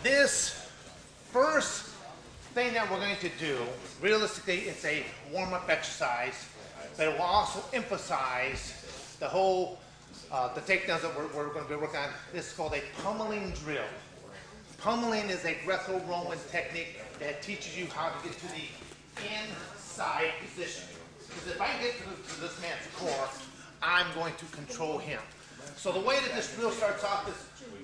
This first thing that we're going to do, realistically, it's a warm-up exercise, but it will also emphasize the whole, the takedowns that we're going to be working on. This is called a pummeling drill. Pummeling is a Greco-Roman technique that teaches you how to get to the inside position. Because if I get to this man's core, I'm going to control him. So the way that this drill starts off is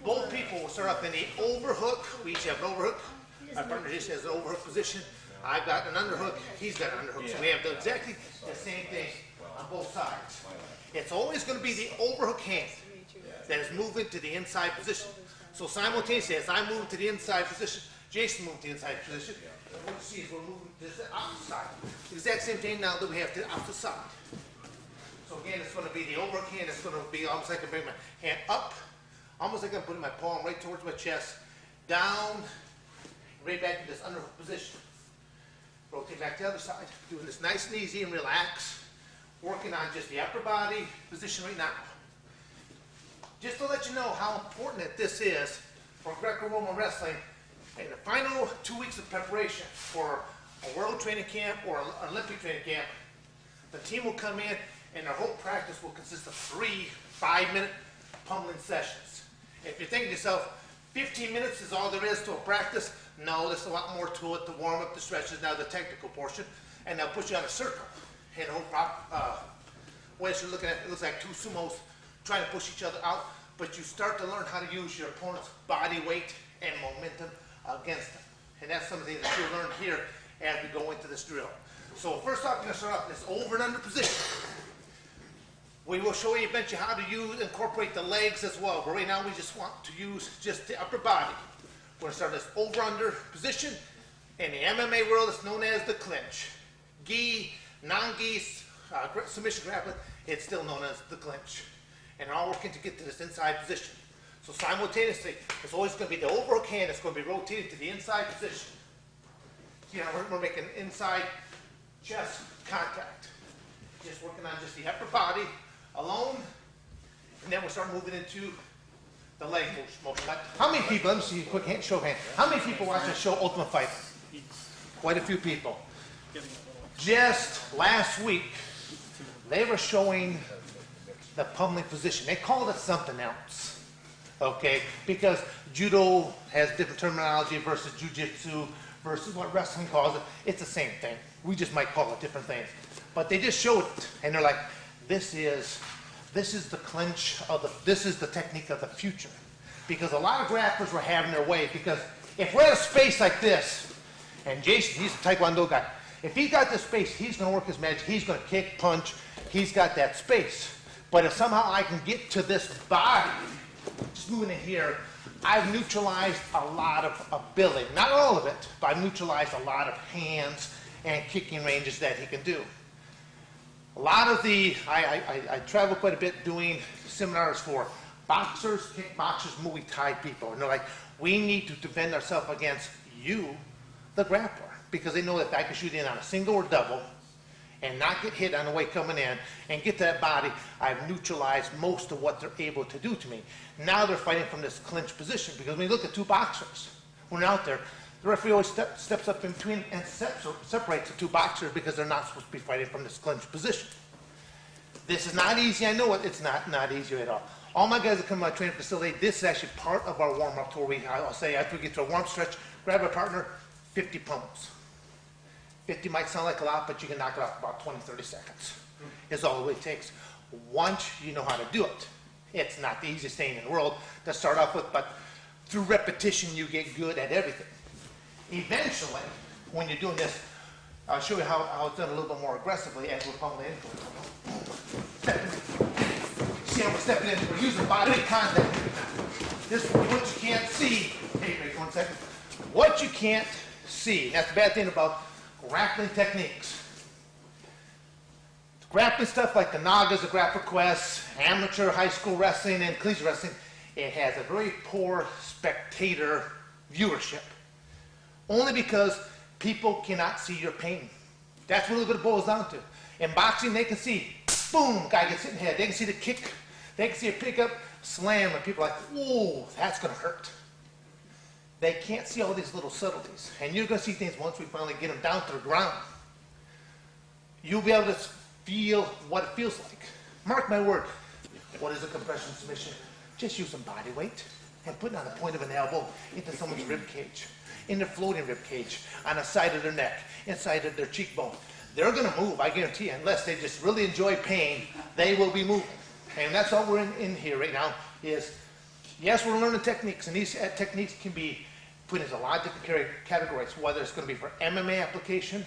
both people will start up in the overhook. We each have an overhook. My partner just has an overhook position. I've got an underhook. He's got an underhook. So we have exactly the same thing on both sides. It's always going to be the overhook hand that is moving to the inside position. So simultaneously, as I move to the inside position, Jason moves to the inside position. And what you see is we're moving to the outside. The exact same thing now that we have to the opposite side. So again, it's going to be the overhook hand. It's going to be almost like I bring my hand up, almost like I'm putting my palm right towards my chest, down, right back to this underhook position. Rotate back to the other side. Doing this nice and easy and relax. Working on just the upper body position right now. Just to let you know how important that this is for Greco-Roman wrestling in the final 2 weeks of preparation for a world training camp or an Olympic training camp. The team will come in and their whole practice will consist of 3 5-minute pummeling sessions. If you're thinking to yourself, 15 minutes is all there is to a practice, no, there's a lot more to it. The warm up, the stretches, now the technical portion, and they'll put you on a circle. And the whole way you're looking at it looks like two sumos trying to push each other out, but you start to learn how to use your opponent's body weight and momentum against them. And that's something that you'll learn here as we go into this drill. So first off, we're going to start off this over and under position. We will show you eventually how to incorporate the legs as well, but right now we just want to use just the upper body. We're going to start this over-under position. In the MMA world, it's known as the clinch. Gi, non-gi, submission grappling, it's still known as the clinch. And they're all working to get to this inside position. So simultaneously, it's always going to be the overhook hand that's going to be rotated to the inside position. See how we're making inside chest contact. Just working on just the upper body alone, and then we'll start moving into the leg motion. How many people, let me see a quick show of hands. How many people watch the show Ultimate Fighter? Quite a few people. Just last week, they were showing the pummeling position. They called it something else, okay? Because judo has different terminology versus jiu-jitsu versus what wrestling calls it. It's the same thing. We just might call it different things. But they just showed it, and they're like, this is the clinch of this is the technique of the future. Because a lot of grapplers were having their way, because if we're at a space like this, and Jason, he's a Taekwondo guy, if he's got this space, he's going to work his magic, he's going to kick, punch, he's got that space. But if somehow I can get to this body, just moving in here, I've neutralized a lot of ability. Not all of it, but I've neutralized a lot of hands and kicking ranges that he can do. A lot of I travel quite a bit doing seminars for boxers, kickboxers, Muay Thai people. And they're like, we need to defend ourselves against you, the grappler. Because they know that I can shoot in on a single or double and not get hit on the way coming in and get to that body. I've neutralized most of what they're able to do to me. Now they're fighting from this clinch position, because when you look at two boxers, when they're out there, the referee always steps up in between and separates the two boxers, because they're not supposed to be fighting from this clinch position. This is not easy. I know it. It's not easy at all. All my guys that come to my training facility, this is actually part of our warm-up tour. I'll say after we get to a warm stretch, grab a partner, 50 pummels. 50 might sound like a lot, but you can knock it off about 20, 30 seconds. Is all it takes. Once you know how to do it. It's not the easiest thing in the world to start off with, but through repetition, you get good at everything. Eventually, when you're doing this, I'll show you how it's done a little bit more aggressively as we're pummeling in. See how we're stepping in? We're using body contact. This is what you can't see. Hey, wait 1 second. What you can't see. That's the bad thing about grappling techniques. Grappling stuff like the Nagas, the Grapple Quest, amateur high school wrestling, and collegiate wrestling, it has a very poor spectator viewership. Only because people cannot see your pain. That's what a little bit boils down to. In boxing, they can see, boom, guy gets hit in the head. They can see the kick. They can see a pickup, slam, and people are like, ooh, that's going to hurt. they can't see all these little subtleties. And you're going to see things once we finally get them down to the ground. You'll be able to feel what it feels like. Mark my word. What is a compression submission? Just using body weight and putting on the point of an elbow into someone's rib cage, in their floating rib cage, on the side of their neck, inside of their cheekbone. They're going to move, I guarantee you, unless they just really enjoy pain, they will be moving. And that's all we're in here right now is, yes, we're learning techniques, and these techniques can be put into a lot of different categories, whether it's going to be for MMA application,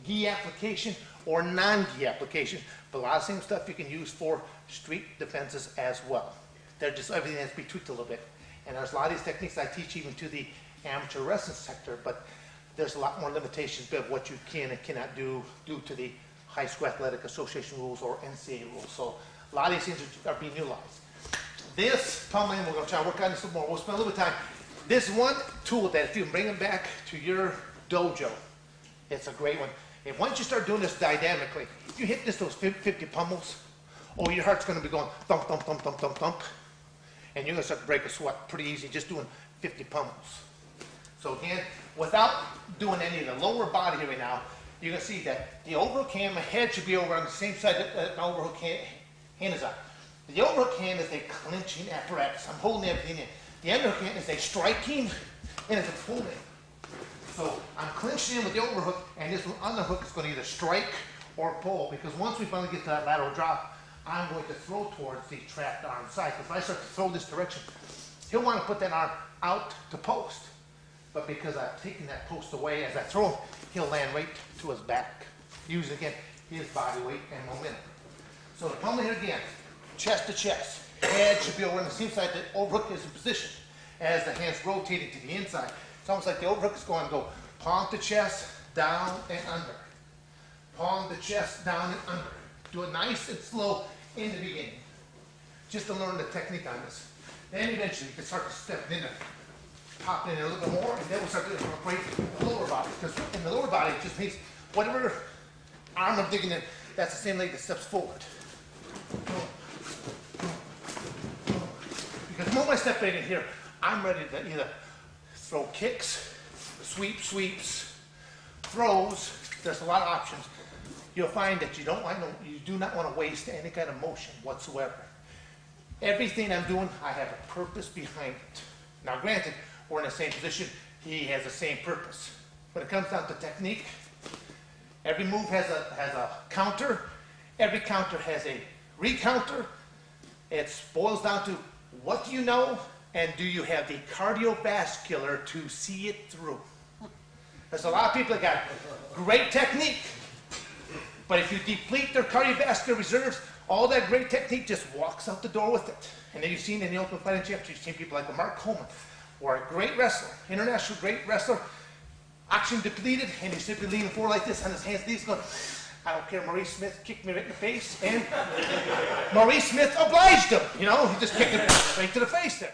gi application, or non-gi application. But a lot of the same stuff you can use for street defenses as well. They're just, everything has to be tweaked a little bit. And there's a lot of these techniques I teach even to the amateur wrestling sector, but there's a lot more limitations of what you can and cannot do due to the High School Athletic Association rules or NCAA rules. So a lot of these things are being utilized. This pummeling, we're going to try to work on this a little more. We'll spend a little bit of time. This one tool that if you bring them back to your dojo, it's a great one. And once you start doing this dynamically, if you hit those 50 pummels, oh, your heart's going to be going thump, thump, thump, thump, thump, thump. And you're going to start to break a sweat pretty easy just doing 50 pummels. So again, without doing any of the lower body here right now, you're going to see that the overhook hand, my head should be over on the same side that my overhook hand is on. The overhook hand is a clinching apparatus. I'm holding everything in. The underhook hand is a striking and it's a pulling. So I'm clinching in with the overhook, and this underhook is going to either strike or pull, because once we finally get to that lateral drop, I'm going to throw towards the trapped arm side. If I start to throw this direction, he'll want to put that arm out to post. But because I've taken that post away as I throw him, he'll land right to his back. Using, again, his body weight and momentum. So the pummel here again, chest to chest. Head should be over on the same side that overhook is in position. As the hand's rotating to the inside, it's almost like the overhook is going to go palm to chest, down and under. Palm to chest, down and under. Do it nice and slow in the beginning, just to learn the technique on this. Then eventually you can start to step in there, pop in a little bit more, and then we'll start to incorporate the lower body. Because in the lower body, it just means whatever arm I'm digging in, that's the same leg that steps forward. Because the moment I step right in here, I'm ready to either throw kicks, sweeps, throws. There's a lot of options. You'll find that you do not want to waste any kind of motion whatsoever. Everything I'm doing, I have a purpose behind it. Now granted, we're in the same position, he has the same purpose. When it comes down to technique, every move has a counter, every counter has a recounter. It boils down to what do you know, and do you have the cardiovascular to see it through? There's a lot of people that got great technique, but if you deplete their cardiovascular reserves, all that great technique just walks out the door with it. And then you've seen in the Ultimate Fighting Championship, you've seen people like a Mark Coleman, or a great wrestler, international great wrestler, oxygen depleted, and he's simply leaning forward like this on his hands and knees going, I don't care, Maurice Smith kicked me right in the face, and Maurice Smith obliged him, you know, he just kicked him right to the face there.